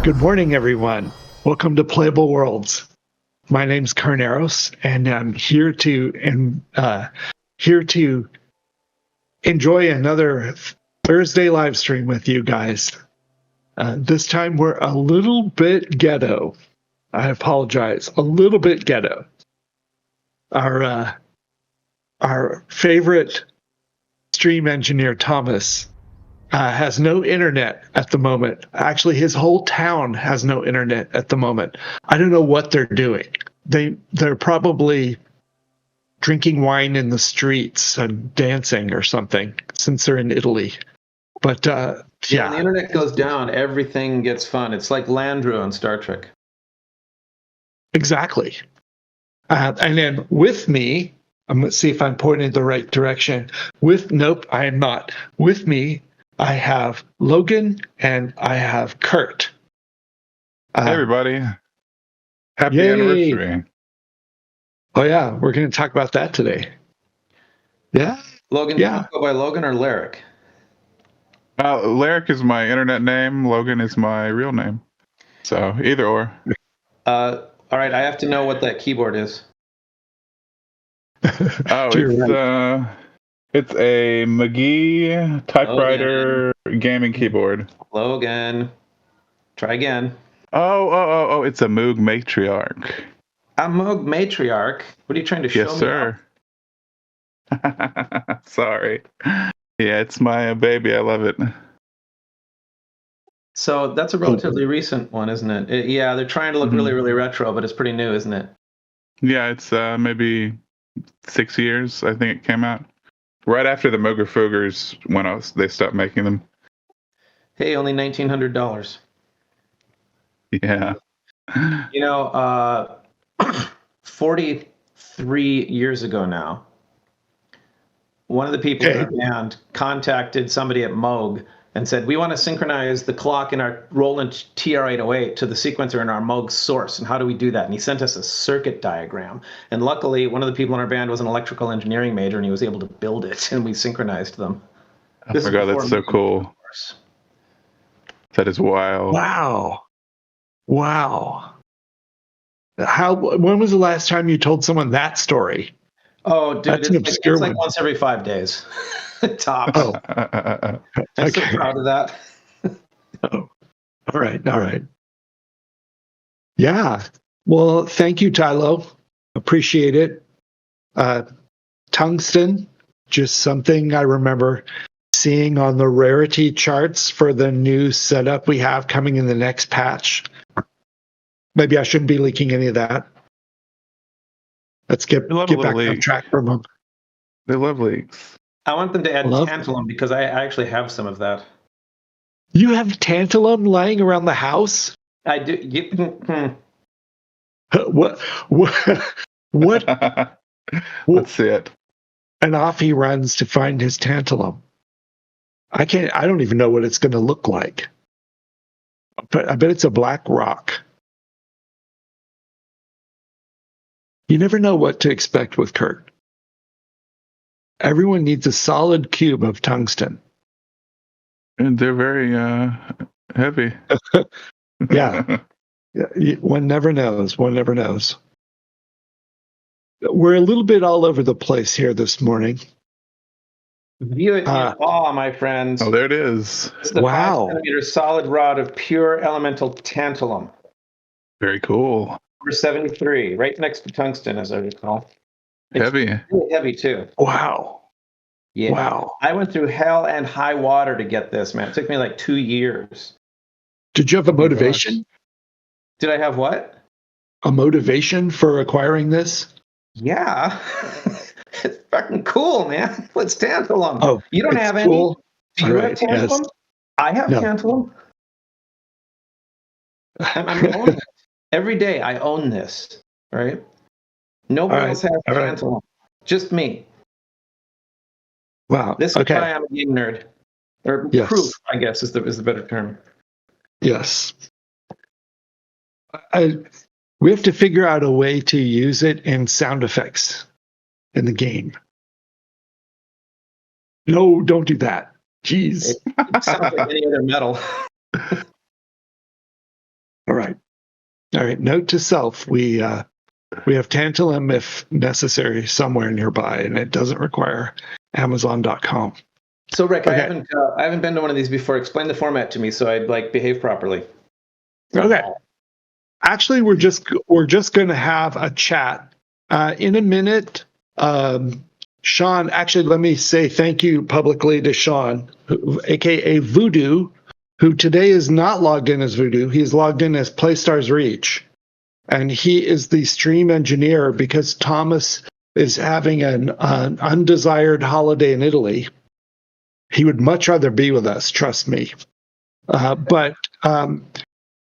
Good morning, everyone. Welcome to Playable Worlds. My name's Carneros, and I'm here to enjoy another Thursday live stream with you guys. This time we're a little bit ghetto. I apologize, a little bit ghetto. Our favorite stream engineer Thomas has no internet at the moment. Actually, his whole town has no internet at the moment. I don't know what they're doing. They're probably drinking wine in the streets and dancing or something, since they're in Italy. But When the internet goes down, everything gets fun. It's like Landru on Star Trek. Exactly. And then with me, I'm going to see if I'm pointing the right direction. Nope, I am not. With me, I have Logan and I have Kurt. Hey, everybody. Happy Yay. anniversary. Oh, yeah. We're going to talk about that today. Yeah. Logan, Yeah. do you go by Logan or Leric? Leric is my internet name. Logan is my real name. So either or. All right, I have to know what that keyboard is. It's a McGee typewriter gaming keyboard. Logan, try again. Oh, it's a Moog Matriarch. A Moog Matriarch? What are you trying to show me? Yes, sir. Sorry. Yeah, it's my baby. I love it. So that's a relatively recent one, isn't it? Yeah, they're trying to look really, really retro, but it's pretty new, isn't it? Yeah, it's maybe 6 years, I think it came out. Right after the Mooger Foogers went out, they stopped making them. Hey, only $1,900. Yeah. 43 years ago now, one of the people in our band contacted somebody at Moog and said, we want to synchronize the clock in our Roland TR-808 to the sequencer in our Moog source. And how do we do that? And he sent us a circuit diagram. And luckily, one of the people in our band was an electrical engineering major, and he was able to build it, and we synchronized them. Oh my God, that's so cool. That is wild. Wow. When was the last time you told someone that story? Oh, dude, that's an obscure it's one. like once every 5 days. Tops. Oh. I'm so proud of that. Oh. All right. Yeah. Well, thank you, Tylo. Appreciate it. Tungsten, just something I remember seeing on the rarity charts for the new setup we have coming in the next patch. Maybe I shouldn't be leaking any of that. Let's get back on track from them. They love leaks. I want them to add tantalum because I actually have some of that. You have tantalum lying around the house? I do. What? Let's see it. And off he runs to find his tantalum. I don't even know what it's going to look like. But I bet it's a black rock. You never know what to expect with Kurt. Everyone needs a solid cube of tungsten. And they're very heavy. Yeah. One never knows. We're a little bit all over the place here this morning. View it in awe, my friends. Oh, there it is. It's the 5-centimeter solid rod of pure elemental tantalum. Very cool. Number 73, right next to tungsten, as I recall. It's heavy. Really heavy, too. Wow. Yeah. Wow. I went through hell and high water to get this, man. It took me like 2 years. Did you have a motivation? Did I have what? A motivation for acquiring this? Yeah. It's fucking cool, man. It's tantalum. Oh, you don't have cool. Any? Do you have tantalum? Yes. I have tantalum. I'm owning it. Every day I own this, right? Nobody else has tantalum. Right. Just me. Wow. This is why I'm a game nerd. Or proof, I guess, is the better term. Yes. We have to figure out a way to use it in sound effects in the game. No, don't do that. Jeez. It sounds like any other metal. All right. Note to self: we have tantalum if necessary somewhere nearby, and it doesn't require Amazon.com. So Rick, Okay. I haven't been to one of these before. Explain the format to me so I'd like behave properly. Okay. Actually, we're just going to have a chat in a minute. Sean, actually, let me say thank you publicly to Sean, aka Voodoo, who today is not logged in as Voodoo. He's logged in as PlayStars Reach, and he is the stream engineer because Thomas is having an undesired holiday in Italy. He would much rather be with us, trust me.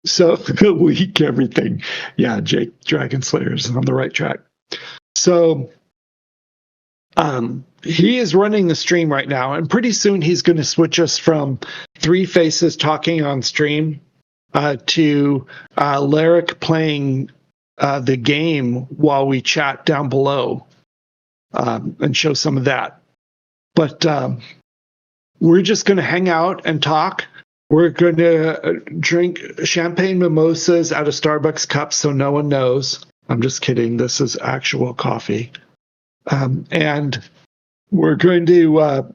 So weak everything. Yeah, Jake Dragon Slayer is on the right track. So he is running the stream right now, and pretty soon he's going to switch us from three faces talking on stream to Leric playing the game while we chat down below and show some of that. But we're just going to hang out and talk. We're going to drink champagne mimosas out of Starbucks cups so no one knows. I'm just kidding. This is actual coffee. And we're going to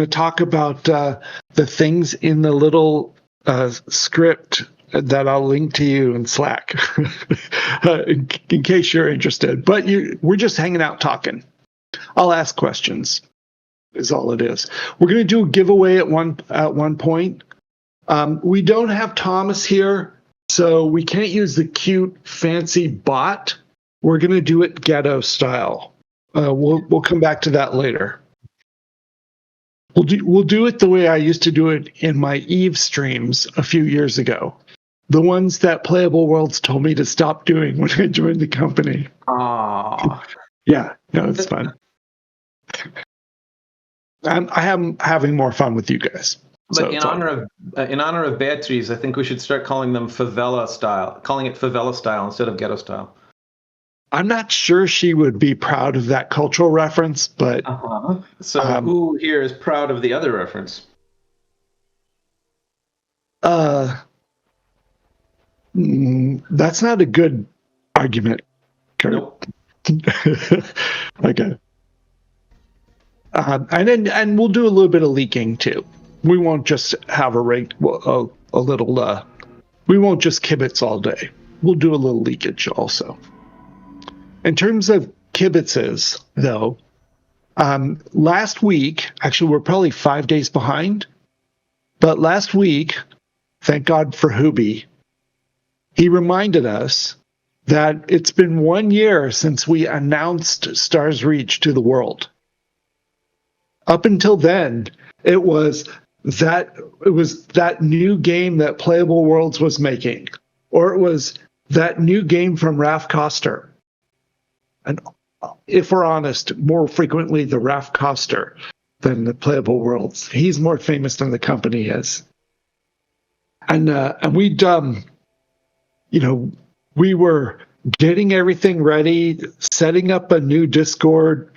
talk about the things in the little script that I'll link to you in Slack in case you're interested. But we're just hanging out talking. I'll ask questions. Is all it is. We're going to do a giveaway at one point. We don't have Thomas here, so we can't use the cute fancy bot. We're going to do it ghetto style. We'll come back to that later. We'll do it the way I used to do it in my Eve streams a few years ago. The ones that Playable Worlds told me to stop doing when I joined the company. Aww. Yeah, no, it's fun. I am having more fun with you guys. But So in honor of Beatrice, I think we should start calling them favela style, calling it favela style instead of ghetto style. I'm not sure she would be proud of that cultural reference, but So who here is proud of the other reference? That's not a good argument, Kurt. Nope. Okay. And we'll do a little bit of leaking too. We won't just have a little. We won't just kibitz all day. We'll do a little leakage also. In terms of kibitzes, though, last week, actually, we're probably 5 days behind. But last week, thank God for Hubie, he reminded us that it's been 1 year since we announced Stars Reach to the world. Up until then, it was that new game that Playable Worlds was making, or it was that new game from Raf Koster. And if we're honest, more frequently the Raf Koster than the Playable Worlds. He's more famous than the company is. And we'd we were getting everything ready, setting up a new Discord,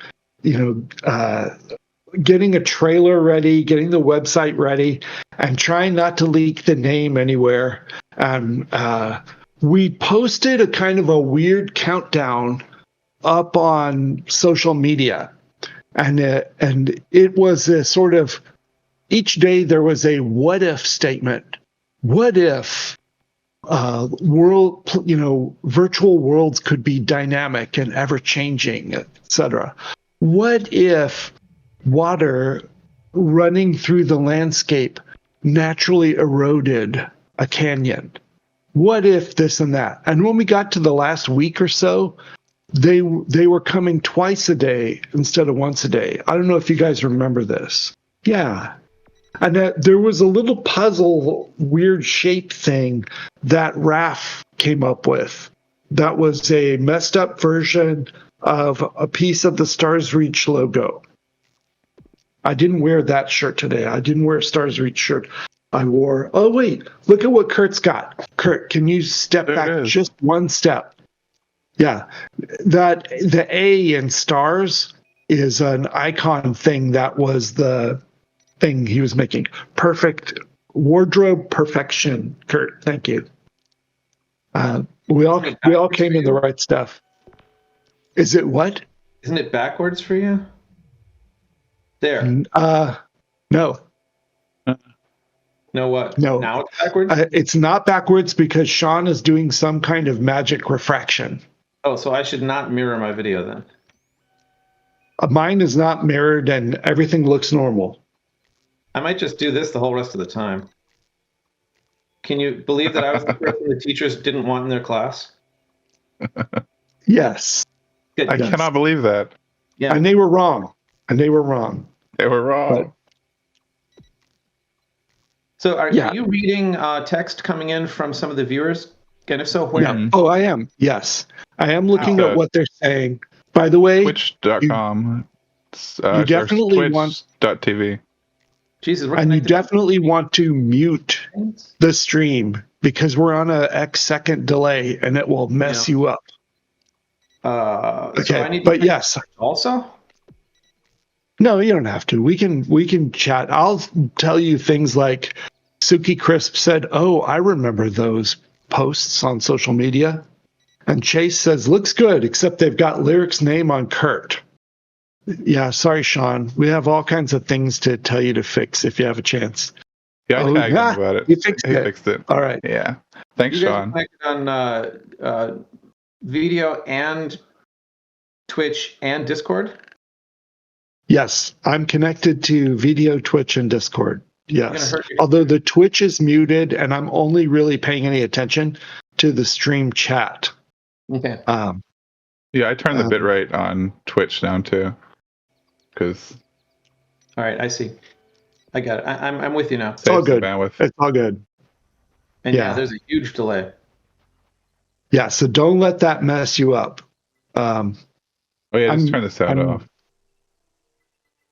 getting a trailer ready, getting the website ready, and trying not to leak the name anywhere. We posted a kind of a weird countdown up on social media, and it was a sort of, each day there was a what if statement. What if virtual worlds could be dynamic and ever changing, etc. What if water running through the landscape naturally eroded a canyon? What if this and that? And when we got to the last week or so, they were coming twice a day instead of once a day. I don't know if you guys remember this. Yeah. And there was a little puzzle, weird shape thing that Raf came up with. That was a messed up version of a piece of the Stars Reach logo. I didn't wear that shirt today. I didn't wear a Stars Reach shirt. I wore, oh wait, look at what Kurt's got. Kurt, can you step back just one step? Yeah, that the A in stars is an icon thing that was the thing he was making. Perfect wardrobe perfection, Kurt. Thank you. We all came in the right stuff. Is it what? Isn't it backwards for you? There. No. No what? No. Now it's backwards? It's not backwards because Sean is doing some kind of magic refraction. Oh, so I should not mirror my video then. Mine is not mirrored and everything looks normal. I might just do this the whole rest of the time. Can you believe that I was the person the teachers didn't want in their class? Yes. Good. I cannot believe that. Yeah. And they were wrong. They were wrong. So are you reading text coming in from some of the viewers? And if so, where? Yeah. Oh, I am. Yes. I am looking at what they're saying. By the way, Twitch.com. You definitely Twitch.tv. Jesus, and you definitely want to mute the stream because we're on a X-second delay and it will mess you up. Okay, so I need but yes. Also? No, you don't have to. We can chat. I'll tell you things like Suki Crisp said, "Oh, I remember those posts on social media." And Chase says, "Looks good, except they've got Leric's name on Kurt." Yeah, sorry, Sean. We have all kinds of things to tell you to fix if you have a chance. Yeah, I tagged him about it. He fixed it. All right. Yeah. Thanks, you guys Sean. Are connected on video and Twitch and Discord? Yes, I'm connected to video, Twitch, and Discord. Yes. Although the Twitch is muted and I'm only really paying any attention to the stream chat. Okay. Yeah, I turned the bitrate on Twitch down too. All right, I see. I got it. I'm with you now. It's all good. It's all good. And yeah, there's a huge delay. Yeah, so don't let that mess you up. Just turn the sound off.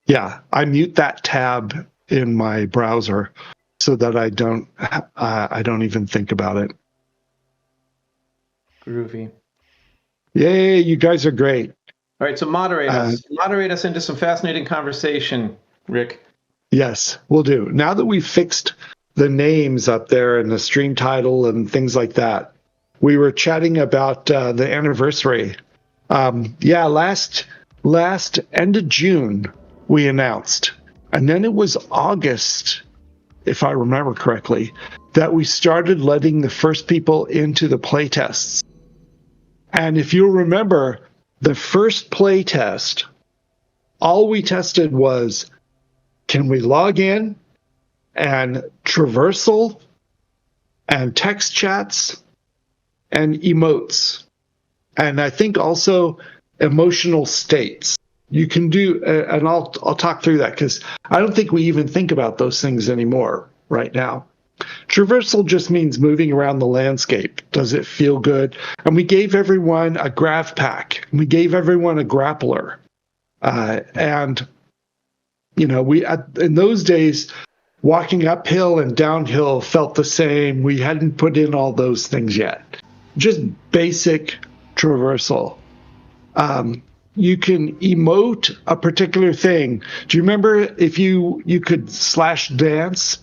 Yeah, I mute that tab in my browser so that I don't even think about it. Groovy. Yay, you guys are great. All right, so moderate us into some fascinating conversation, Rick. Yes, we'll do. Now that we've fixed the names up there and the stream title and things like that, we were chatting about the anniversary. Last end of June we announced, and then it was August, if I remember correctly, that we started letting the first people into the playtests. And if you remember, the first play test, all we tested was, can we log in and traversal and text chats and emotes? And I think also emotional states. You can do, and I'll talk through that because I don't think we even think about those things anymore right now. Traversal just means moving around the landscape. Does it feel good? And we gave everyone a grav pack. We gave everyone a grappler. And, in those days, walking uphill and downhill felt the same. We hadn't put in all those things yet. Just basic traversal. You can emote a particular thing. Do you remember if you could /dance?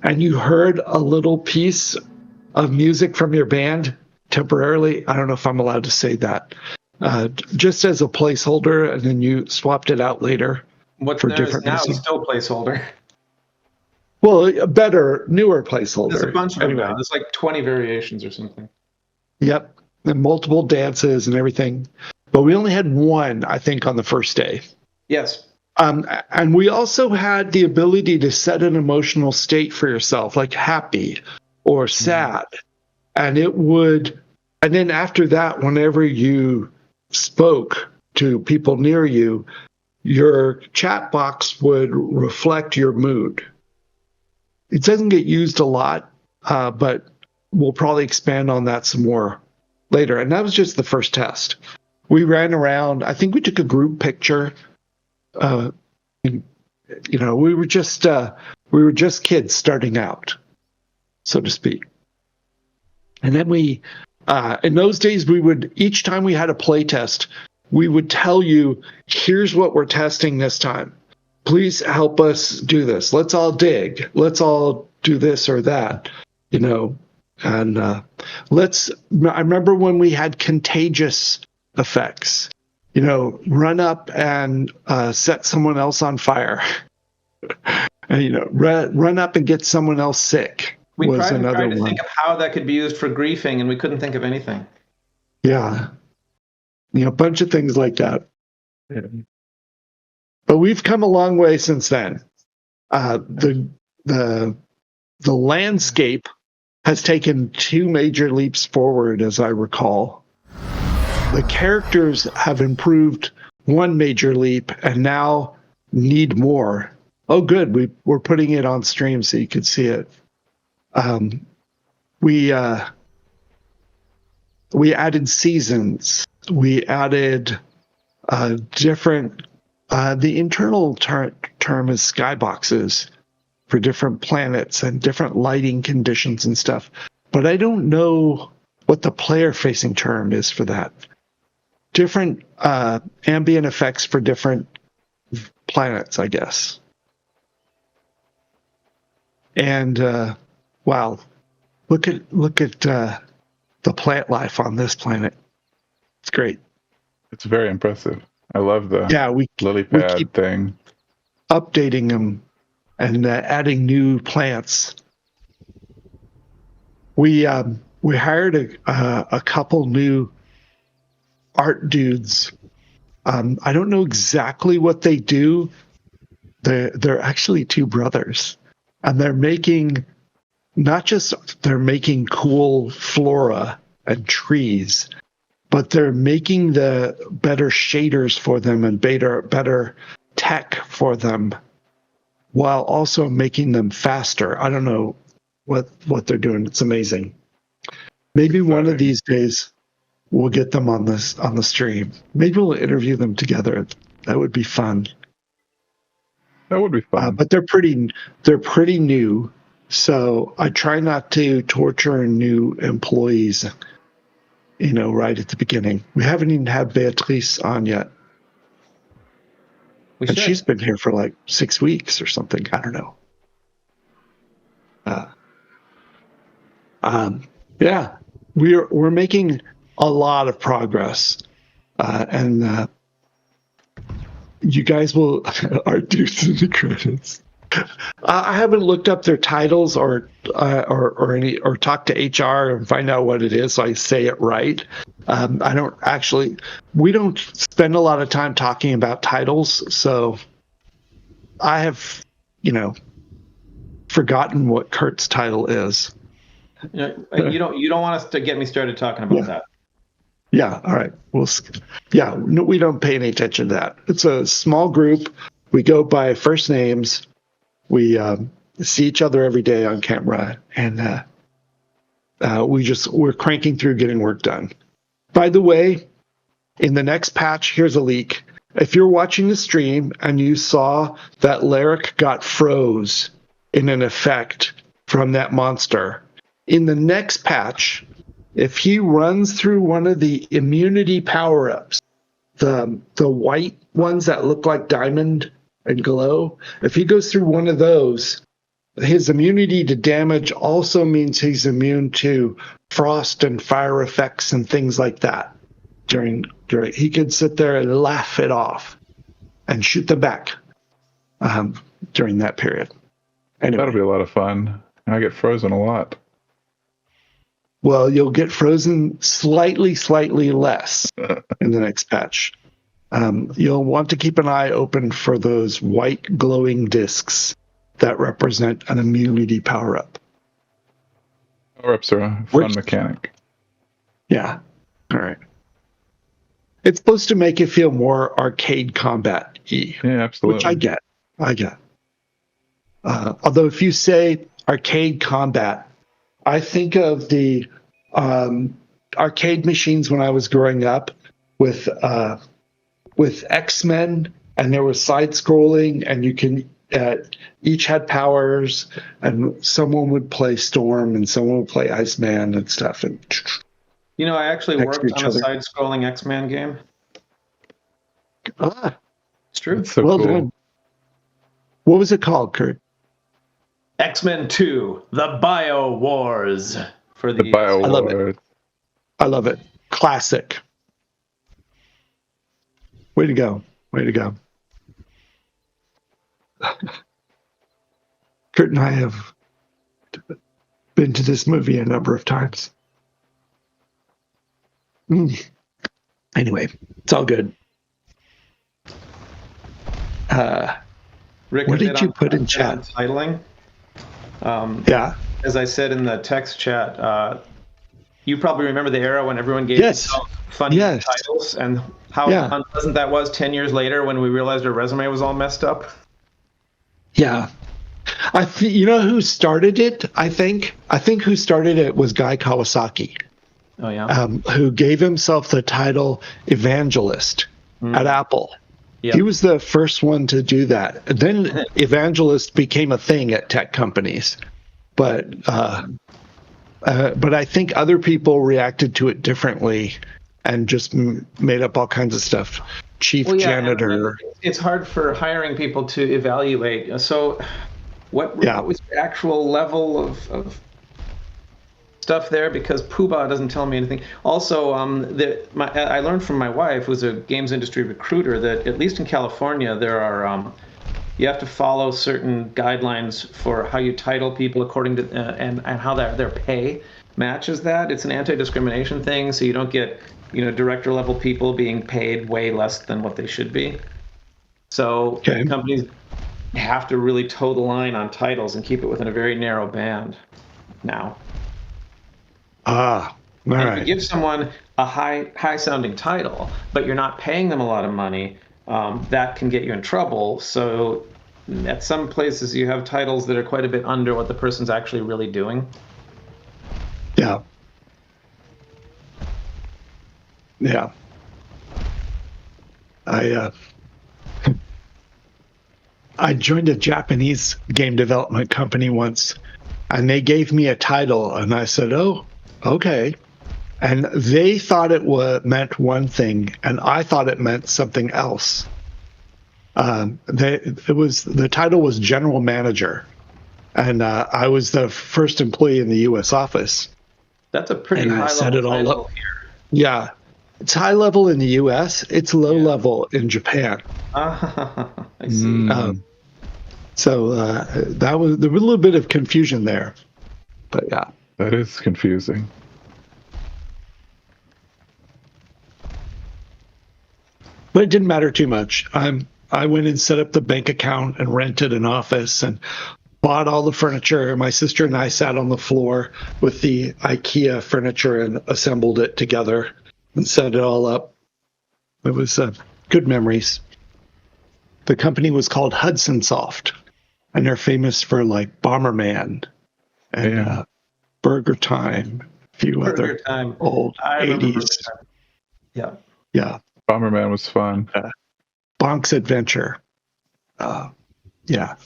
And you heard a little piece of music from your band temporarily. I don't know if I'm allowed to say that. Just as a placeholder, and then you swapped it out later for different now music. Is still placeholder. Well, a better, newer placeholder. There's a bunch of them now. There's like 20 variations or something. Yep, and multiple dances and everything. But we only had one, I think, on the first day. Yes. And we also had the ability to set an emotional state for yourself, like happy or sad. And and then after that, whenever you spoke to people near you, your chat box would reflect your mood. It doesn't get used a lot, but we'll probably expand on that some more later. And that was just the first test. We ran around. I think we took a group picture. We were just kids starting out, so to speak. And then in those days, each time we had a play test, we would tell you, here's what we're testing this time. Please help us do this. Let's all dig. Let's all do this or that, And I remember when we had contagious effects, run up and set someone else on fire. And, run up and get someone else sick We was tried another to one. think of how that could be used for griefing, and we couldn't think of anything. Yeah. A bunch of things like that. Yeah. But we've come a long way since then. The landscape has taken 2 major leaps forward, as I recall. The characters have improved 1 major leap and now need more. Oh, good. We're putting it on stream so you could see it. We added seasons. We added different. The internal term is skyboxes for different planets and different lighting conditions and stuff. But I don't know what the player-facing term is for that. Different ambient effects for different planets, I guess. And wow, look at the plant life on this planet. It's great. It's very impressive. I love the lily we pad keep thing. updating them and adding new plants. We hired a couple new art dudes. I don't know exactly what they do. They're actually 2 brothers, and they're making cool flora and trees, but they're making the better shaders for them and better tech for them, while also making them faster. I don't know what they're doing. It's amazing. Maybe one of these days we'll get them on the stream. Maybe we'll interview them together. That would be fun. That would be fun. But they're pretty new, so I try not to torture new employees. Right at the beginning. We haven't even had Beatrice on yet. And she's been here for like 6 weeks or something. I don't know. Yeah, we're making a lot of progress, and you guys will are dudes in the credits. I haven't looked up their titles or talked to HR and find out what it is, so I say it right. We don't spend a lot of time talking about titles, so I have, forgotten what Kurt's title is. You don't want us to get me started talking about that. Yeah, all right. No, we don't pay any attention to that. It's a small group. We go by first names. We see each other every day on camera, and we're cranking through getting work done. By the way, in the next patch, here's a leak. If you're watching the stream and you saw that Leric got froze in an effect from that monster, in the next patch, if he runs through one of the immunity power-ups, the white ones that look like diamond and glow, if he goes through one of those, his immunity to damage also means he's immune to frost and fire effects and things like that. During he could sit there and laugh it off and shoot them back during that period. Anyway. That'll be a lot of fun. I get frozen a lot. Well, you'll get frozen slightly less in the next patch. You'll want to keep an eye open for those white glowing discs that represent an immunity power-up. Power-ups are a fun mechanic. Yeah. All right. It's supposed to make it feel more arcade combat-y. Yeah, absolutely. Which I get. Although if you say arcade combat, I think of the arcade machines when I was growing up with X-Men, and there was side-scrolling, and you can each had powers, and someone would play Storm, and someone would play Iceman and stuff. And I actually worked on a side-scrolling X-Men game. It's true. That's so well cool. Done. What was it called, Kurt? X-Men 2: The Bio Wars. for The the Bio I love it. Awards. I love it. Classic. Way to go. Way to go. Kurt and I have been to this movie a number of times. Anyway, it's all good. Rick, What a did bit you on- put in a bit chat? on titling. Yeah. As I said in the text chat, you probably remember the era when everyone gave Yes. themselves funny Yes. titles, and how Yeah. unpleasant that was 10 years later when we realized our resume was all messed up. Yeah. You know who started it? I think who started it was Guy Kawasaki, Oh, yeah. who gave himself the title Evangelist at Apple. Yep. He was the first one to do that. And then Evangelist became a thing at tech companies, but I think other people reacted to it differently and just made up all kinds of stuff. Chief janitor. and it's hard for hiring people to evaluate. So, what was the actual level of stuff there? Because Poobah doesn't tell me anything. Also, I learned from my wife, who's a games industry recruiter, that at least in California, there are you have to follow certain guidelines for how you title people according to and how their pay matches that. It's an anti-discrimination thing, so you don't get director level people being paid way less than what they should be. So companies have to really toe the line on titles and keep it within a very narrow band now. All right. If you give someone a high sounding title, but you're not paying them a lot of money, that can get you in trouble. So at some places you have titles that are quite a bit under what the person's actually really doing. Yeah. Yeah. I joined a Japanese game development company once, and they gave me a title, and I said, "Oh, okay." And they thought it meant one thing, and I thought it meant something else. The title was general manager, and I was the first employee in the U.S. office. That's a pretty high level title here. Yeah, it's high level in the U.S. It's low level in Japan. I see. So there was a little bit of confusion there, but yeah, that is confusing. But it didn't matter too much. I went and set up the bank account and rented an office and bought all the furniture. My sister and I sat on the floor with the IKEA furniture and assembled it together and set it all up. It was good memories. The company was called Hudson Soft, and they're famous for like Bomberman and Burger Time, a few other old 80s. Yeah. Yeah. Bomberman was fun. Bonk's Adventure. Yeah.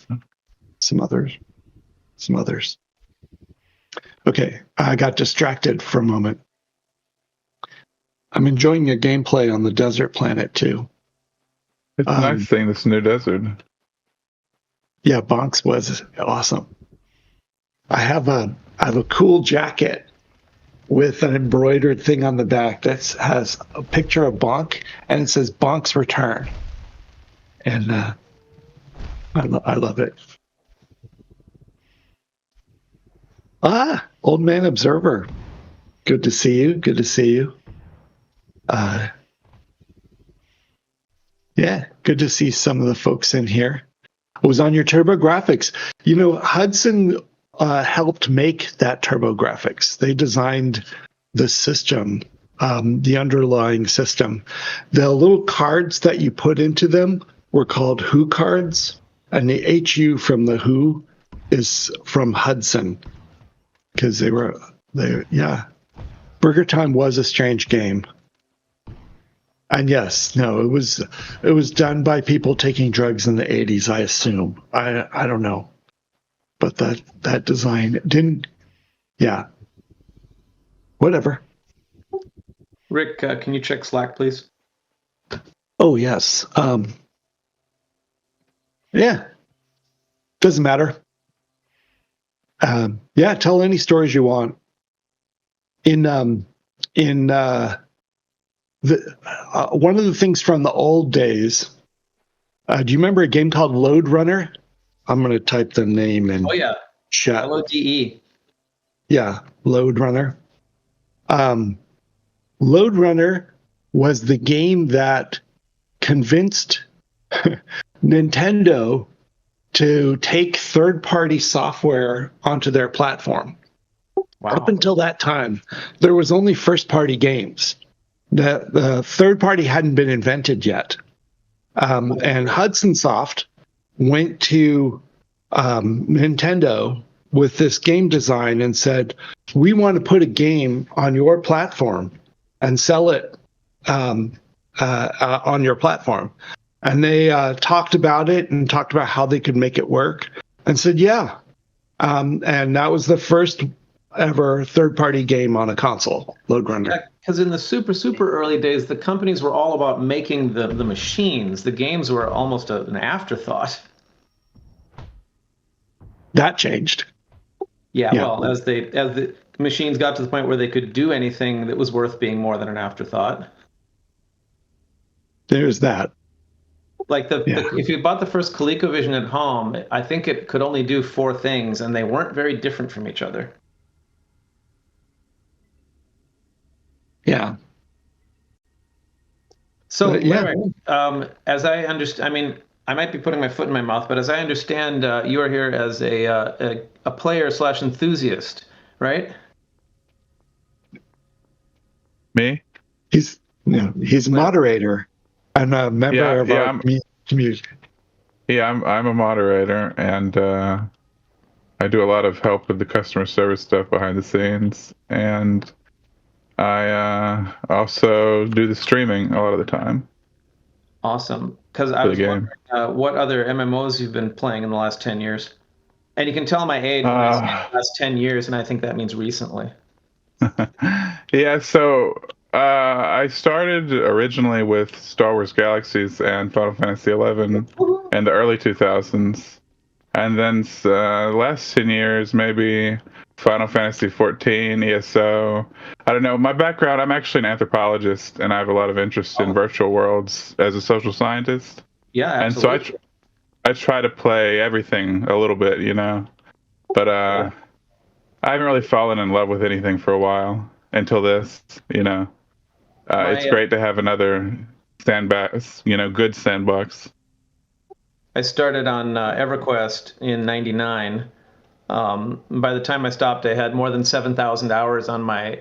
Some others. Okay, I got distracted for a moment. I'm enjoying your gameplay on the desert planet too. It's nice seeing this new desert. Yeah, Bonk's was awesome. I have a cool jacket with an embroidered thing on the back that has a picture of Bonk, and it says Bonk's Return. And I love it. Old Man Observer. Good to see you. Good to see you. Yeah, good to see some of the folks in here. I was on your TurboGrafx. Hudson helped make that TurboGrafx. They designed the system, the underlying system. The little cards that you put into them were called Who cards, and the HU from the Who is from Hudson, because Burger Time was a strange game. And yes, no, it was done by people taking drugs in the 80s, I assume. I don't know. But that design didn't, whatever. Rick, can you check Slack, please? Oh, yes. Yeah. Doesn't matter. Tell any stories you want. in the one of the things from the old days. Do you remember a game called Load Runner? I'm going to type the name in chat. LODE. Yeah, Load Runner. Load Runner was the game that convinced Nintendo to take third-party software onto their platform. Wow. Up until that time, there was only first-party games. The third-party hadn't been invented yet. And Hudson Soft went to Nintendo with this game design and said, we want to put a game on your platform and sell it on your platform. And they talked about it and talked about how they could make it work and said, yeah. And that was the first ever third-party game on a console, Load Runner. Yeah, because in the super early days, the companies were all about making the machines. The games were almost an afterthought. That changed. Yeah, well, as the machines got to the point where they could do anything that was worth being more than an afterthought. There's that. Like if you bought the first ColecoVision at home, I think it could only do 4 things, and they weren't very different from each other. Yeah. So, Leric, as I understand, I mean, I might be putting my foot in my mouth, but as I understand, you are here as a player / enthusiast, right? Me? He's a moderator and a member of our community. Yeah, I'm a moderator, and I do a lot of help with the customer service stuff behind the scenes, and I also do the streaming a lot of the time. Awesome. Because I was wondering what other MMOs you've been playing in the last 10 years. And you can tell my age when I say the last 10 years, and I think that means recently. Yeah, so I started originally with Star Wars Galaxies and Final Fantasy XI in the early 2000s. And then the last 10 years, maybe Final Fantasy XIV, ESO. I don't know. My background, I'm actually an anthropologist, and I have a lot of interest in virtual worlds as a social scientist. Yeah, absolutely. And so I try to play everything a little bit, you know. But I haven't really fallen in love with anything for a while until this, you know. It's great to have another sandbox, you know, good sandbox. I started on EverQuest in '99. By the time I stopped, I had more than 7,000 hours on my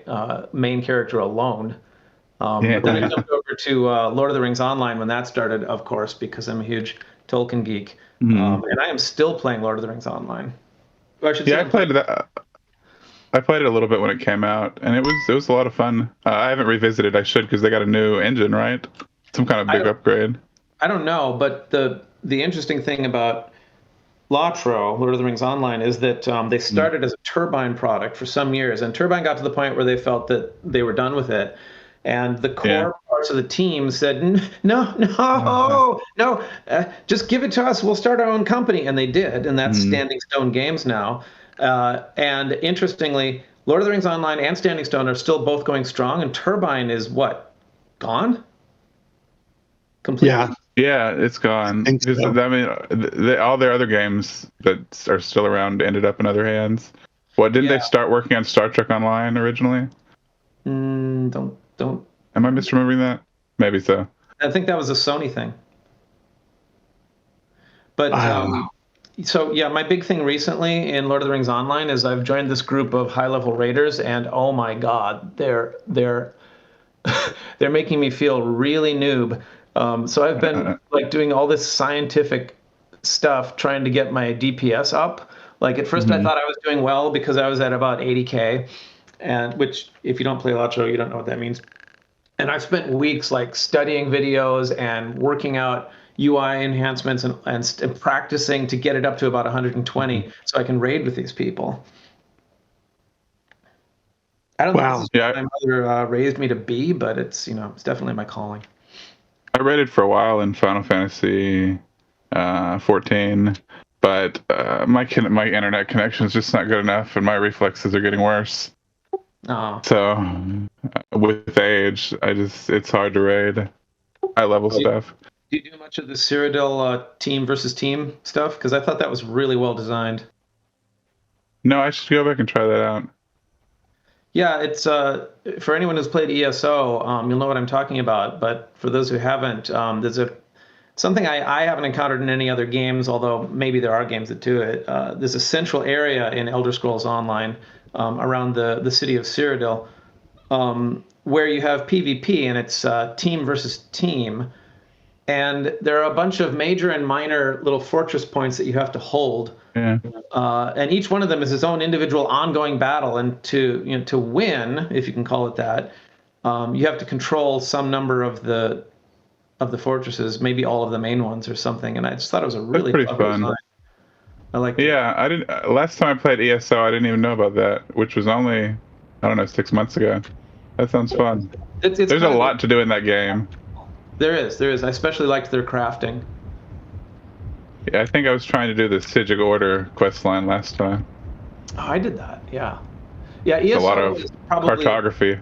main character alone. But then I jumped over to Lord of the Rings Online when that started, of course, because I'm a huge Tolkien geek. And I am still playing Lord of the Rings Online. I played that. I played it a little bit when it came out, and it was a lot of fun. I haven't revisited. I should, because they got a new engine, right? Some kind of big upgrade. I don't know, but the interesting thing about LATRO, Lord of the Rings Online, is that they started as a Turbine product for some years, and Turbine got to the point where they felt that they were done with it. And the core parts of the team said, no, just give it to us. We'll start our own company. And they did, and that's Standing Stone Games now. And interestingly, Lord of the Rings Online and Standing Stone are still both going strong, and Turbine is what? Gone? Completely? Yeah, it's gone. So. I mean, all their other games that are still around ended up in other hands. Didn't they start working on Star Trek Online originally? Don't. Am I misremembering that? Maybe so. I think that was a Sony thing. But so yeah, my big thing recently in Lord of the Rings Online is I've joined this group of high-level raiders, and oh my God, they're they're making me feel really noob. So I've been like doing all this scientific stuff trying to get my DPS up. Like at first I thought I was doing well because I was at about 80K, and which if you don't play LATRO, you don't know what that means. And I've spent weeks like studying videos and working out UI enhancements and practicing to get it up to about 120 so I can raid with these people. I don't think this is what my mother raised me to be, but it's definitely my calling. I raided for a while in Final Fantasy 14, but my internet connection is just not good enough, and my reflexes are getting worse. Oh. So with age, it's hard to raid high level stuff. Do you do much of the Cyrodiil team versus team stuff? Because I thought that was really well designed. No, I should go back and try that out. Yeah, it's for anyone who's played ESO, you'll know what I'm talking about. But for those who haven't, there's something I haven't encountered in any other games, although maybe there are games that do it. There's a central area in Elder Scrolls Online around the city of Cyrodiil where you have PvP, and it's team versus team. And there are a bunch of major and minor little fortress points that you have to hold. Yeah. And each one of them is its own individual ongoing battle. And to win, if you can call it that, you have to control some number of the fortresses, maybe all of the main ones or something. And I just thought it was a really pretty fun design. I like. Yeah, I didn't. Last time I played ESO, I didn't even know about that, which was only, I don't know, 6 months ago. That sounds fun. There's a lot to do in that game. There is. I especially liked their crafting. Yeah, I think I was trying to do the Sigic Order questline last time. Oh, I did that. Yeah. ESO a lot of cartography.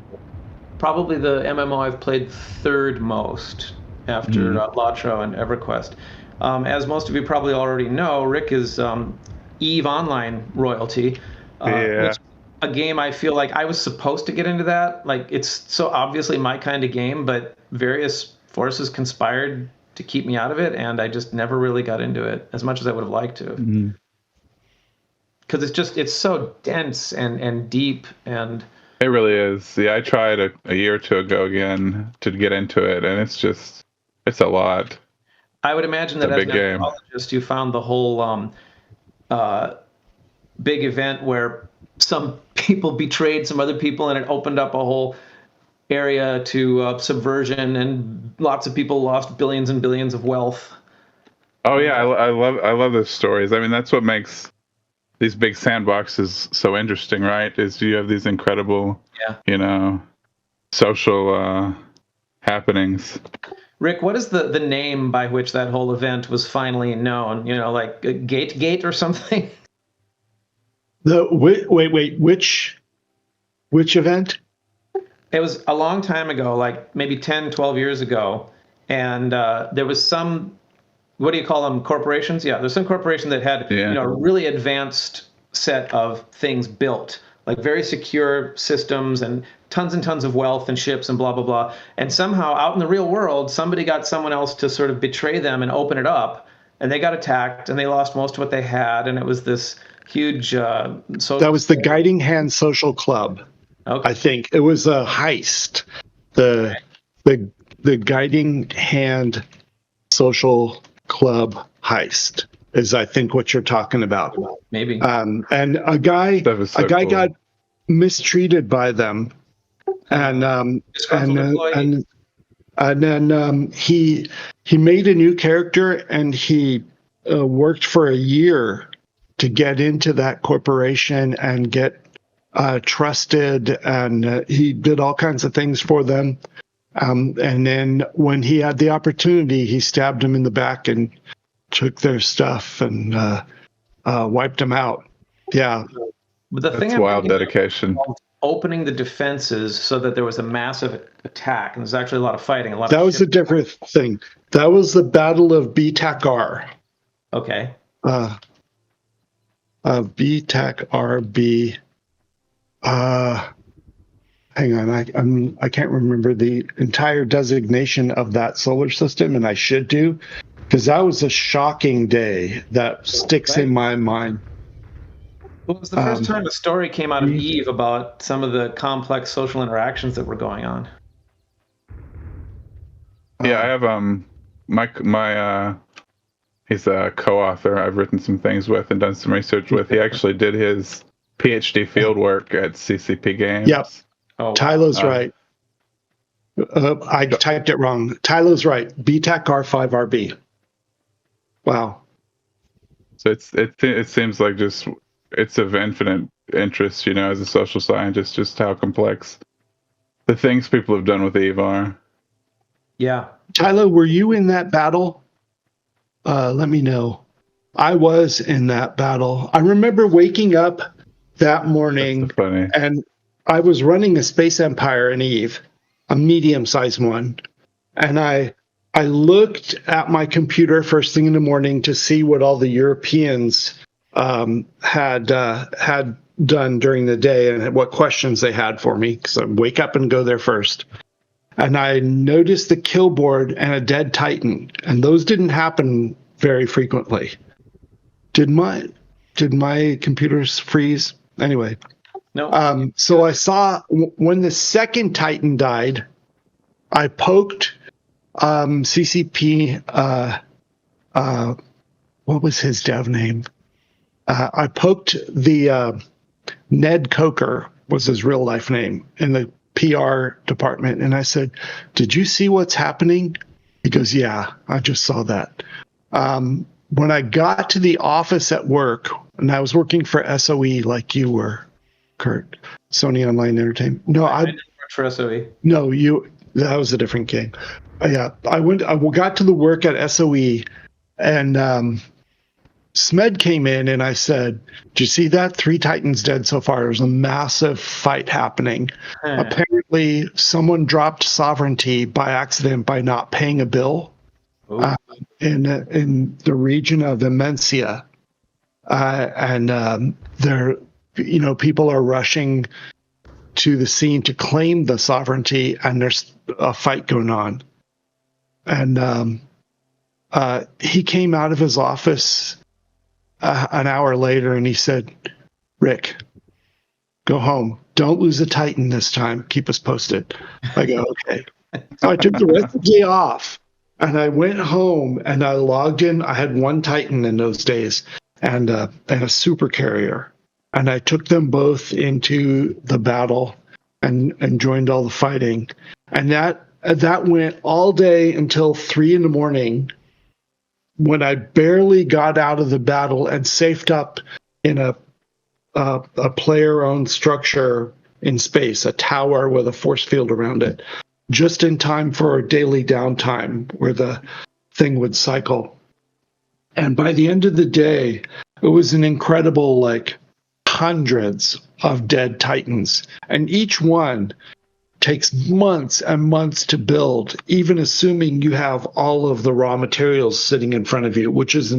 Probably the MMO I've played third most after LATRO and EverQuest. As most of you probably already know, Rick is EVE Online royalty. Which, a game I feel like I was supposed to get into that. Like, it's so obviously my kind of game, but various forces conspired to keep me out of it, and I just never really got into it as much as I would have liked to. Because it's so dense and deep, and it really is. Yeah, I tried a year or two ago again to get into it, and it's a lot. I would imagine that as an anthropologist, you found the whole big event where some people betrayed some other people, and it opened up a whole area to subversion, and lots of people lost billions and billions of wealth. Oh yeah, I love those stories. I mean, that's what makes these big sandboxes so interesting, right? Is you have these incredible, social happenings. Rick, what is the name by which that whole event was finally known? Like Gate or something? Wait, which event? It was a long time ago, like maybe 10, 12 years ago. And there was some, what do you call them, corporations? Yeah, there's some corporation that had a really advanced set of things built, like very secure systems and tons of wealth and ships and blah, blah, blah. And somehow out in the real world, somebody got someone else to sort of betray them and open it up. And they got attacked, and they lost most of what they had. And it was this huge social... That was the Guiding Hand Social Club. Okay. I think it was a heist. The Guiding Hand Social Club heist is, I think, what you're talking about. Maybe. And a guy got mistreated by them, and then he made a new character, and he worked for a year to get into that corporation and get trusted, and he did all kinds of things for them. And then when he had the opportunity, he stabbed them in the back and took their stuff and wiped them out. Yeah. But the thing that's wild dedication. Opening the defenses so that there was a massive attack, and there's actually a lot of fighting. That was a different thing. That was the Battle of BTAC-R. Okay. BTAC-RB. Hang on, I can't remember the entire designation of that solar system, and I should do, because that was a shocking day that sticks in my mind. Well, it was the first time a story came out of EVE about some of the complex social interactions that were going on. Yeah, I have my he's a co-author I've written some things with and done some research with. He actually did his PhD fieldwork at CCP Games. Yep. Oh, Tylo's right. I typed it wrong. Tylo's right. BTAC-R5RB. Wow. So it seems like just it's of infinite interest, as a social scientist, just how complex the things people have done with EVE are. Yeah. Tylo, were you in that battle? Let me know. I was in that battle. I remember waking up that morning I was running a Space Empire in Eve, a medium-sized one, and I looked at my computer first thing in the morning to see what all the Europeans had done during the day and what questions they had for me, because I wake up and go there first. And I noticed the kill board and a dead Titan, and those didn't happen very frequently. Did my computers freeze? Anyway. No. So I saw when the second Titan died, I poked CCP. What was his dev name? I poked the Ned Coker was his real life name in the PR department, and I said, "Did you see what's happening?" He goes, "Yeah, I just saw that." When I got to the office at work, and I was working for SOE like you were, Kurt, Sony Online Entertainment. No, I didn't work for SOE. No, that was a different game. Yeah, I got to the work at SOE, and Smed came in, and I said, "Did you see that? 3 Titans dead so far." There was a massive fight happening. Apparently, someone dropped sovereignty by accident by not paying a bill in the region of Immensia, and people are rushing to the scene to claim the sovereignty, and there's a fight going on. And he came out of his office an hour later, and he said, "Rick, go home. Don't lose a Titan this time. Keep us posted." I go, "Okay." So I took the rest of the day off, and I went home, and I logged in. I had 1 Titan in those days, and a super carrier. And I took them both into the battle and joined all the fighting. And that went all day until 3 a.m, when I barely got out of the battle and safed up in a player-owned structure in space, a tower with a force field around it, just in time for a daily downtime where the thing would cycle. And by the end of the day, it was an incredible, hundreds of dead Titans, and each one takes months and months to build, even assuming you have all of the raw materials sitting in front of you, which is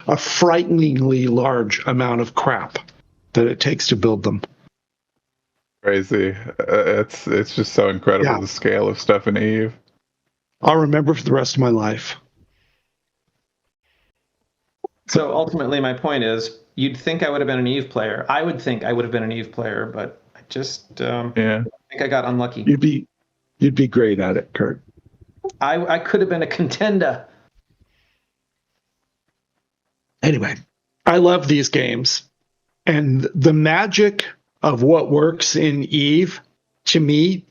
a frighteningly large amount of crap that it takes to build them. Crazy. It's just so incredible, the scale of stuff in Eve. I'll remember for the rest of my life. So ultimately, my point is, you'd think I would have been an Eve player. I would think I would have been an Eve player, but I just I think I got unlucky. You'd be great at it, Kurt. I could have been a contender. Anyway, I love these games, and the magic of what works in Eve, to me,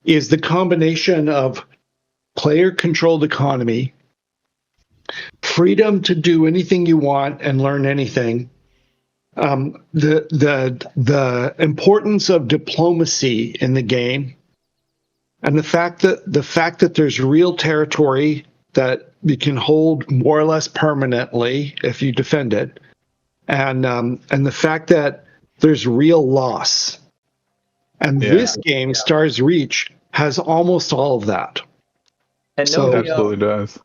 is the combination of player-controlled economy, freedom to do anything you want and learn anything, the importance of diplomacy in the game, and the fact that there's real territory that you can hold more or less permanently if you defend it, and the fact that there's real loss. And this game, Stars Reach, has almost all of that. And it absolutely does.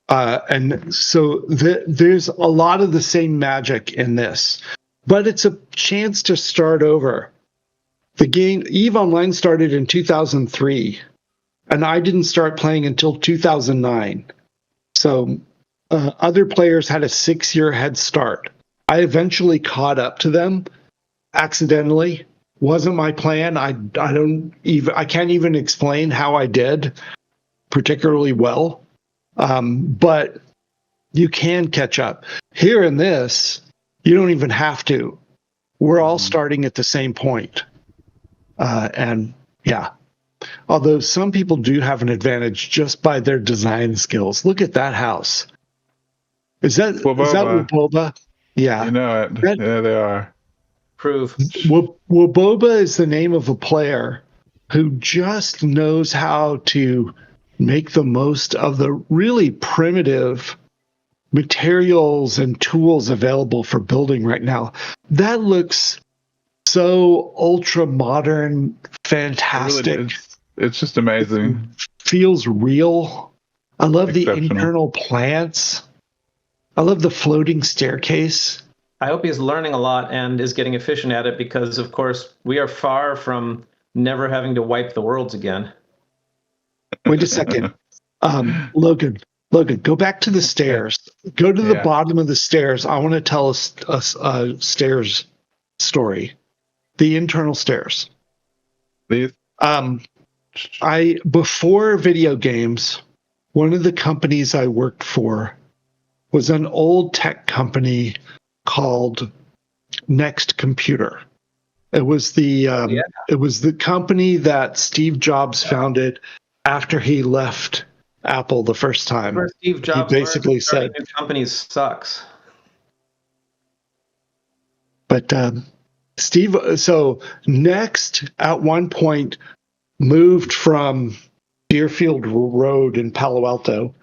And so there's a lot of the same magic in this, but it's a chance to start over. The game EVE Online started in 2003, and I didn't start playing until 2009. So other players had a 6-year head start. I eventually caught up to them accidentally. Wasn't my plan. I can't even explain how I did particularly well. But you can catch up. Here in this, you don't even have to. We're all starting at the same point. Although some people do have an advantage just by their design skills. Look at that house. Is that Waboba? Yeah. You know it. Yeah, they are. Prove. Waboba is the name of a player who just knows how to make the most of the really primitive materials and tools available for building right now. That looks so ultra modern, fantastic. It's just amazing. Feels real. I love the Exceptional. internal plants. I love the floating staircase. I hope he's learning a lot and is getting efficient at it because, of course, we are far from never having to wipe the worlds again. Wait a second. Logan, go back to the stairs. Go to the bottom of the stairs. I want to tell a stairs story. The internal stairs. Please. Before video games, one of the companies I worked for was an old tech company called Next Computer. It was the company that Steve Jobs founded after he left Apple the first time. Where Steve Jobs he basically said, new companies sucks. But Steve, so Next at one point moved from Deerfield Road in Palo Alto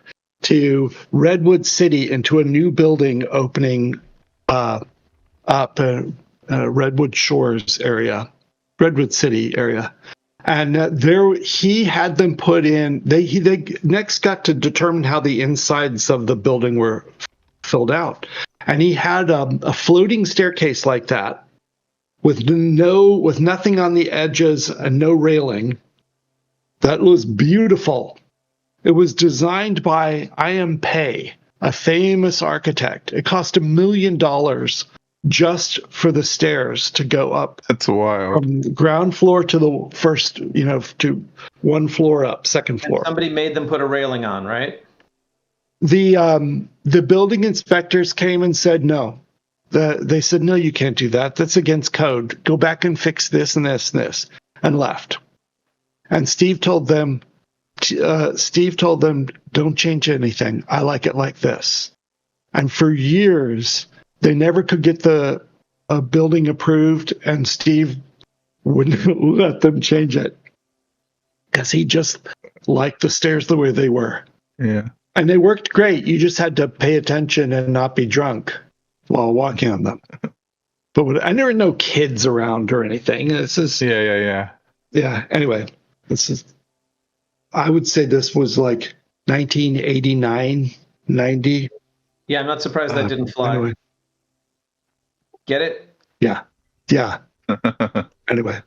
to Redwood City into a new building opening up Redwood Shores area, Redwood City area. And there he had them put in, they next got to determine how the insides of the building were filled out. And he had a floating staircase like that with nothing on the edges and no railing. That was beautiful. It was designed by I.M. Pei, a famous architect. It cost $1 million just for the stairs to go up. That's wild. From the ground floor to the first, to one floor up, second floor. And somebody made them put a railing on, right? The building inspectors came and said no. They said, no, you can't do that. That's against code. Go back and fix this and this and this, and left. And Steve told them, don't change anything. I like it like this. And for years, they never could get the building approved, and Steve wouldn't let them change it because he just liked the stairs the way they were. Yeah. And they worked great. You just had to pay attention and not be drunk while walking on them. But I never know kids around or anything. This is yeah. Anyway, I would say this was like 1989, 90. Yeah, I'm not surprised that didn't fly. Anyway. Get it? Yeah. Anyway,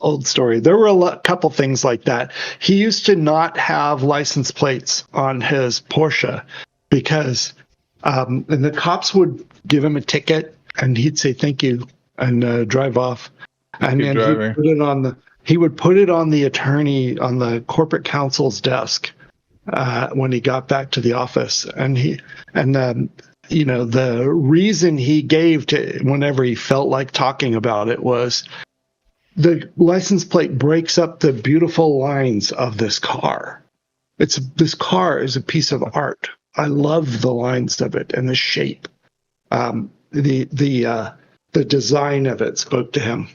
old story. There were a couple things like that. He used to not have license plates on his Porsche because, and the cops would give him a ticket, and he'd say thank you and drive off. And then he would put it on the attorney on the corporate counsel's desk when he got back to the office, the reason he gave to whenever he felt like talking about it was the license plate breaks up the beautiful lines of this car. This car is a piece of art. I love the lines of it and the shape. The design of it spoke to him.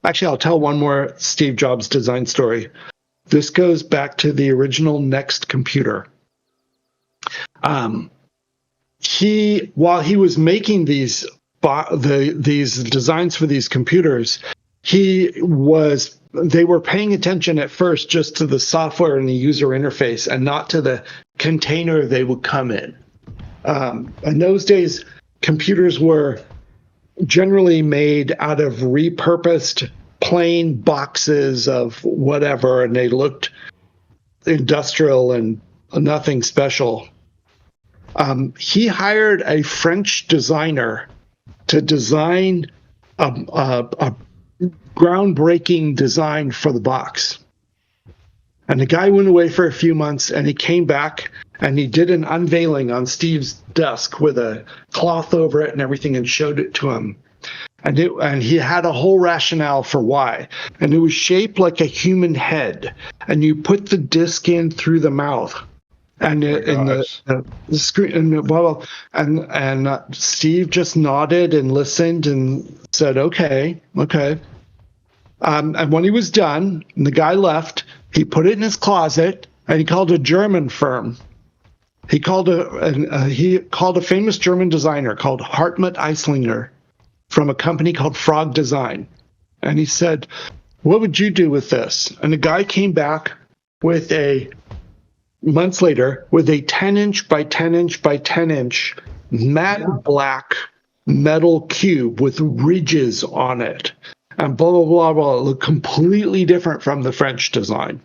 Actually, I'll tell one more Steve Jobs design story. This goes back to the original Next computer. While he was making these designs for these computers, they were paying attention at first just to the software and the user interface and not to the container they would come in. In those days, computers were generally made out of repurposed plain boxes of whatever, and they looked industrial and nothing special. He hired a French designer to design a groundbreaking design for the box. And the guy went away for a few months, and he came back, and he did an unveiling on Steve's desk with a cloth over it and everything, and showed it to him. And he had a whole rationale for why. And it was shaped like a human head. And you put the disc in through the mouth. And the screen, and blah, blah, and Steve just nodded and listened and said, okay. And when he was done, and the guy left, he put it in his closet, and he called a German firm. He called a famous German designer called Hartmut Eislinger from a company called Frog Design. And he said, what would you do with this? And the guy came back with months later, with a 10-inch by 10-inch by 10-inch matte black metal cube with ridges on it. And blah, blah, blah, blah. It looked completely different from the French design.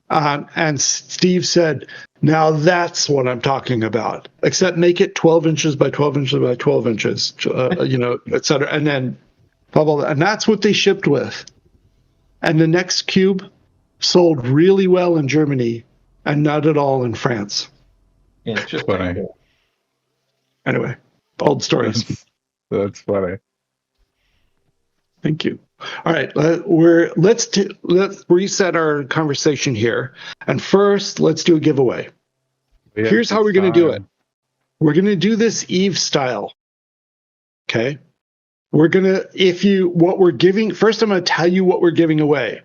And Steve said, now that's what I'm talking about. Except make it 12 inches by 12 inches by 12 inches, et cetera. And then blah, blah, blah. And that's what they shipped with. And the next cube sold really well in Germany and not at all in France. Interesting. Anyway, old stories. That's funny. Thank you. All right, let's reset our conversation here. And first, let's do a giveaway. Here's how we're going to do it. We're going to do this Eve style. Okay. We're going to, first I'm going to tell you what we're giving away.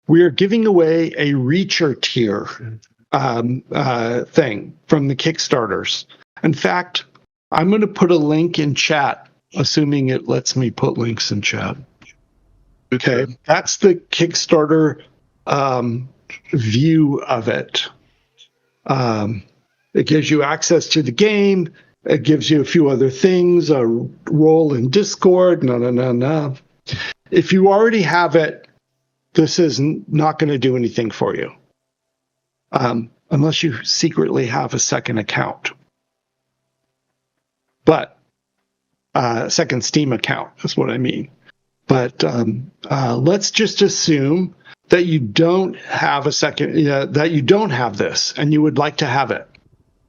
We are giving away a Reacher tier thing from the Kickstarters. In fact, I'm going to put a link in chat, assuming it lets me put links in chat. Okay, that's the Kickstarter view of it. It gives you access to the game. It gives you a few other things, a role in Discord. No. If you already have it, this is not going to do anything for you. Unless you secretly have a second account. But second Steam account is what I mean. But let's just assume that you don't have that you don't have this and you would like to have it.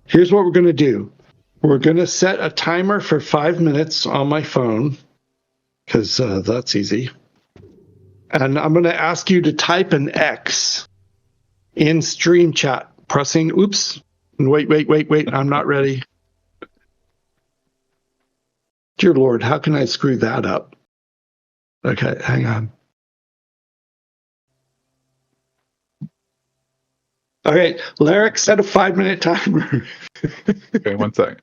Here's what we're going to do. We're going to set a timer for 5 minutes on my phone because that's easy. And I'm going to ask you to type an X in stream chat, pressing, wait, I'm not ready. Dear Lord, how can I screw that up? Okay, hang on. All right, Leric, set a 5-minute timer. Okay, 1 second.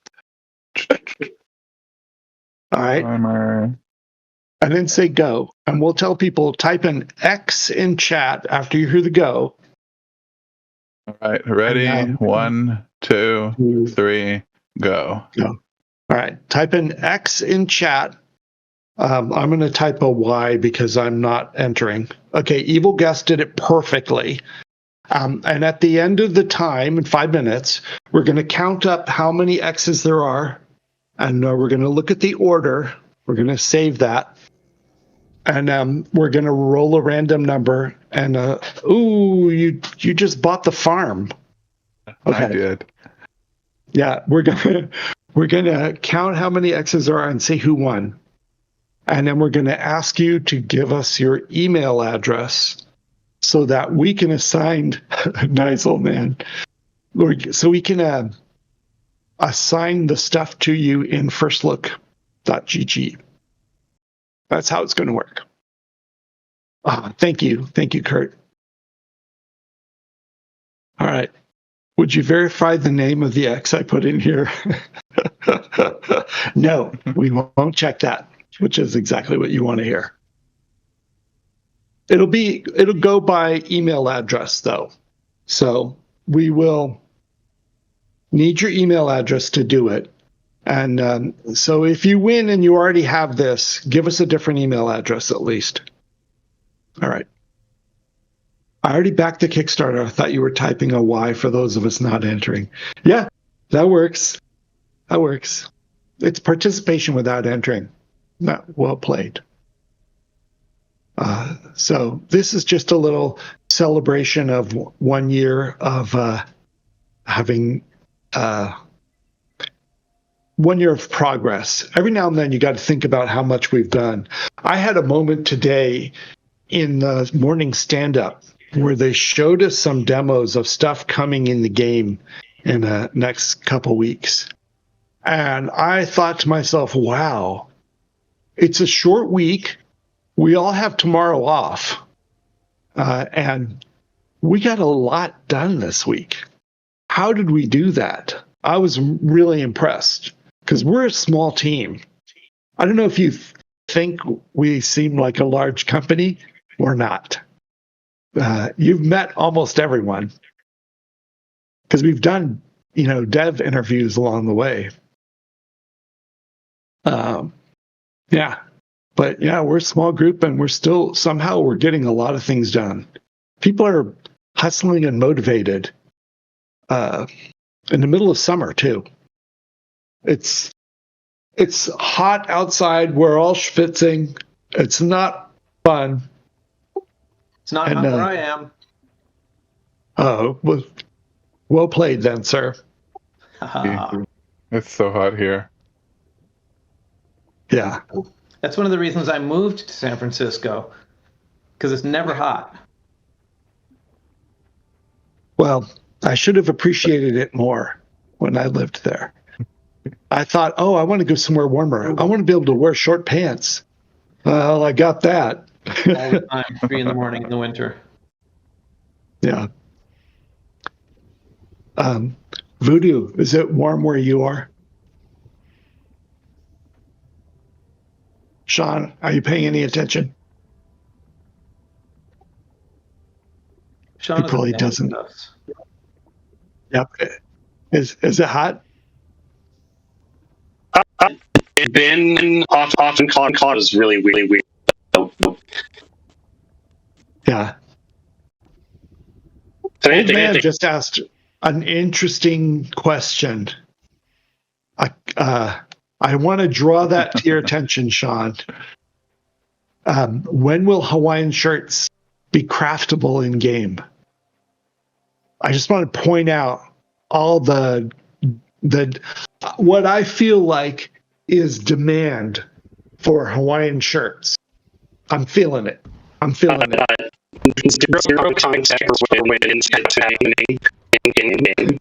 All right. Timer. And then say go. And we'll tell people type an X in chat after you hear the go. All right, ready? 1, 2, 3, go. Go. All right, type an X in chat. I'm going to type a Y because I'm not entering. Okay, Evil Guest did it perfectly. And at the end of the time, in 5 minutes, we're going to count up how many X's there are. And we're going to look at the order. We're going to save that. And we're going to roll a random number. And, you just bought the farm. Okay. I did. Yeah, we're gonna count how many X's there are and see who won. And then we're going to ask you to give us your email address so that we can assign, nice old man, so we can assign the stuff to you in firstlook.gg. That's how it's going to work. Thank you, Kurt. All right. Would you verify the name of the X I put in here? No, we won't check that, which is exactly what you want to hear. It'll go by email address though. So we will need your email address to do it. And so if you win and you already have this, give us a different email address at least. All right. I already backed the Kickstarter. I thought you were typing a Y for those of us not entering. Yeah, that works. That works. It's participation without entering. Not well played. So this is just a little celebration of 1 year of having 1 year of progress. Every now and then you got to think about how much we've done. I had a moment today in the morning stand-up where they showed us some demos of stuff coming in the game in the next couple weeks. And I thought to myself, wow, it's a short week. We all have tomorrow off. And we got a lot done this week. How did we do that? I was really impressed because we're a small team. I don't know if you think we seem like a large company or not. You've met almost everyone because we've done, dev interviews along the way. Yeah, but yeah, we're a small group and we're getting a lot of things done. People are hustling and motivated in the middle of summer too. It's hot outside. We're all schwitzing. It's not fun. It's not where I am. Oh, well played then, sir. It's so hot here. Yeah. That's one of the reasons I moved to San Francisco, because it's never hot. Well, I should have appreciated it more when I lived there. I thought, I want to go somewhere warmer. I want to be able to wear short pants. Well, I got that. All the time, 3 a.m. in the winter. Yeah. Voodoo, is it warm where you are? Sean, are you paying any attention? Sean he probably doesn't. Yep. Is it hot? It's been often caught is really weird. Yeah. Old man just asked an interesting question. I want to draw that to your attention, Sean. When will Hawaiian shirts be craftable in game? I just want to point out all the what I feel like is demand for Hawaiian shirts. I'm feeling it. Zero context for when it's happening in game.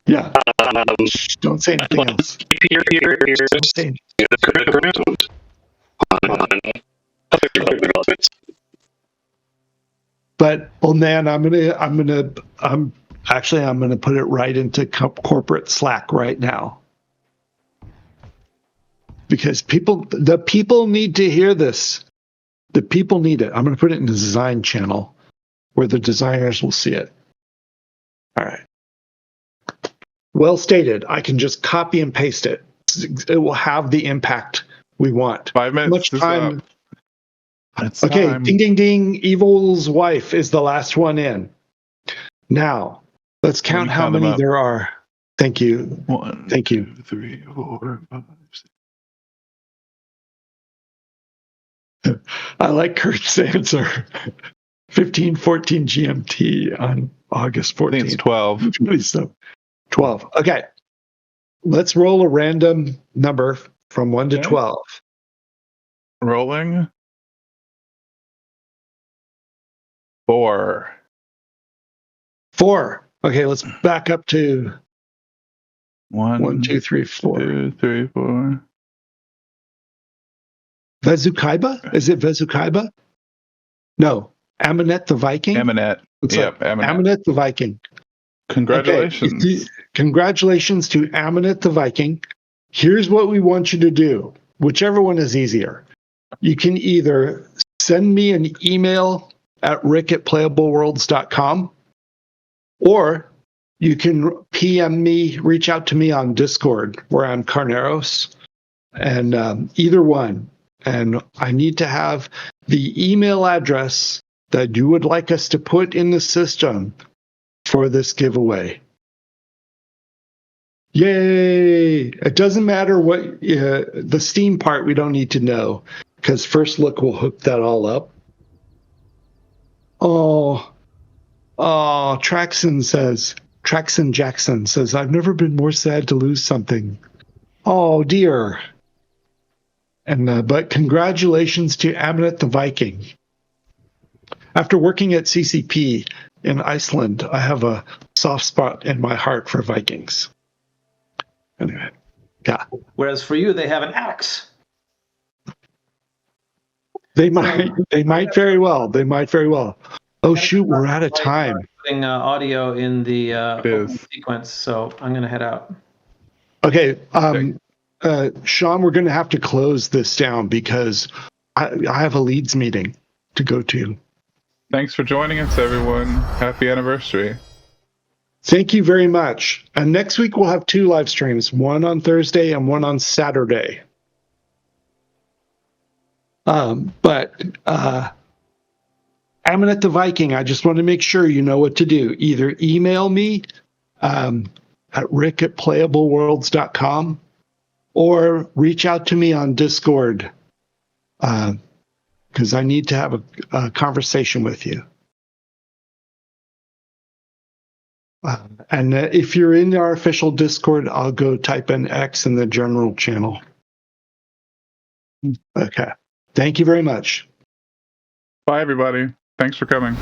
Yeah. Don't say anything else. Don't say anything. But old man, I'm gonna put it right into corporate Slack right now, because the people need to hear this. The people need it. I'm going to put it in the design channel where the designers will see it. All right. Well stated. I can just copy and paste it. It will have the impact we want. 5 minutes. Much time. Okay. Time. Ding, ding, ding. Evil's wife is the last one in. Now, let's count how many there are. Thank you. 1, Thank you. 2, 3, 4, 5, 6. I like Kurt's answer. 15:14 GMT on August 14th. I think it's 12. 12. Okay. Let's roll a random number from 1 to 12. Rolling. 4. 4. Okay, let's back up to 1, 2, 3, 4. 2, 3, 4. Vezukaiba? Is it Vezukaiba? No. Aminet the Viking? Aminet. Yep, Aminet. Aminet the Viking. Congratulations. Okay. Congratulations to Aminet the Viking. Here's what we want you to do. Whichever one is easier. You can either send me an email at rick@playableworlds.com, or you can PM me, reach out to me on Discord, where I'm Carneros, and either one. And I need to have the email address that you would like us to put in the system for this giveaway. Yay! It doesn't matter what the Steam part we don't need to know, because First Look will hook that all up. Traxon Jackson says, I've never been more sad to lose something. Oh dear. And but congratulations to Aminet the Viking. After working at CCP in Iceland, I have a soft spot in my heart for Vikings. Anyway, yeah. Whereas for you, they have an axe. They might very well. Oh shoot, we're out of time. Putting audio in the sequence, so I'm going to head out. Okay. Sean, we're going to have to close this down because I have a leads meeting to go to. Thanks for joining us, everyone. Happy anniversary. Thank you very much. And next week we'll have 2 live streams, one on Thursday and one on Saturday. But Aminet the Viking, I just want to make sure you know what to do. Either email me at rick@playableworlds.com or reach out to me on Discord because I need to have a conversation with you. And if you're in our official Discord, I'll go type in X in the general channel. Okay. Thank you very much. Bye, everybody. Thanks for coming.